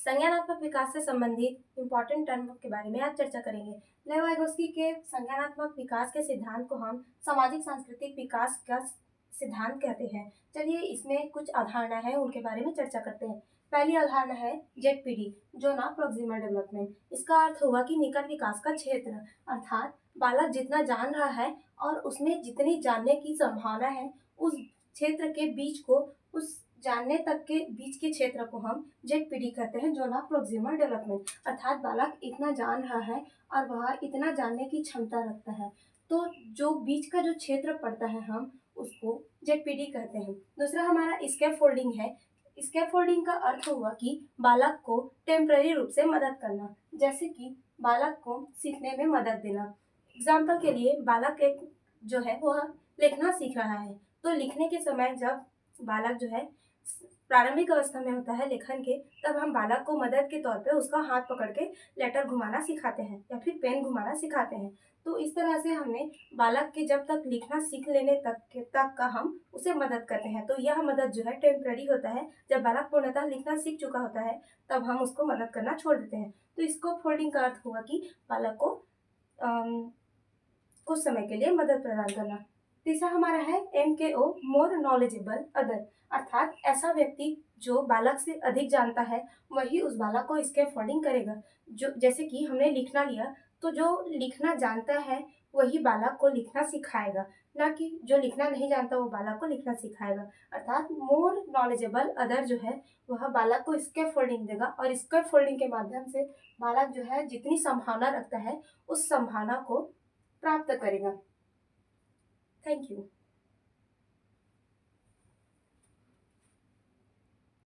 संज्ञानात्मक विकास से संबंधित इम्पोर्टेंट टर्म के बारे में आज चर्चा करेंगे। लेव वाइगोत्स्की के संज्ञानात्मक विकास के सिद्धांत को हम सामाजिक सांस्कृतिक विकास का सिद्धांत कहते हैं। चलिए इसमें कुछ अवधारणा है उनके बारे में चर्चा करते हैं। पहली अवधारणा है जेडपीडी, जो ना प्रॉक्सिमल डेवलपमेंट। इसका अर्थ होगा कि निकट विकास का क्षेत्र, अर्थात बालक जितना जान रहा है और उसमें जितनी जानने की संभावना है, उस क्षेत्र के बीच को, उस जानने तक के बीच के क्षेत्र को हम जेडपीडी कहते हैं, जो ना प्रॉक्सिमल डेवलपमेंट। अर्थात बालक इतना जान रहा है और वह इतना जानने की क्षमता रखता है, तो जो बीच का जो क्षेत्र पड़ता है हम उसको जेडपीडी कहते हैं। दूसरा हमारा स्कैफोल्डिंग है। स्कैफोल्डिंग का अर्थ हुआ कि बालक को टेम्पररी रूप से मदद करना, जैसे कि बालक को सीखने में मदद देना। एग्जाम्पल के लिए बालक एक जो है वह लिखना सीख रहा है, तो लिखने के समय जब बालक जो है प्रारंभिक अवस्था में होता है लेखन के, तब हम बालक को मदद के तौर पे उसका हाथ पकड़ के लेटर घुमाना सिखाते हैं या फिर पेन घुमाना सिखाते हैं। तो इस तरह से हमने बालक के जब तक लिखना सीख लेने तक का हम उसे मदद करते हैं। तो यह मदद जो है टेम्पररी होता है। जब बालक पूर्णतः लिखना सीख चुका होता है तब हम उसको मदद करना छोड़ देते हैं। तो इसको फोल्डिंग का अर्थ हुआ कि बालक को कुछ समय के लिए मदद प्रदान करना। तीसरा हमारा है MKO, मोर नॉलेजेबल अदर, अर्थात ऐसा व्यक्ति जो बालक से अधिक जानता है वही उस बालक को स्कैफोल्डिंग करेगा। जो जैसे कि हमने लिखना लिया, तो जो लिखना जानता है वही बालक को लिखना सिखाएगा, ना कि जो लिखना नहीं जानता वो बालक को लिखना सिखाएगा। अर्थात मोर नॉलेजेबल अदर जो है वह बालक को स्कैफोल्डिंग देगा और स्कैफोल्डिंग के माध्यम से बालक जो है जितनी संभावना रखता है उस संभावना को प्राप्त करेगा। Thank you.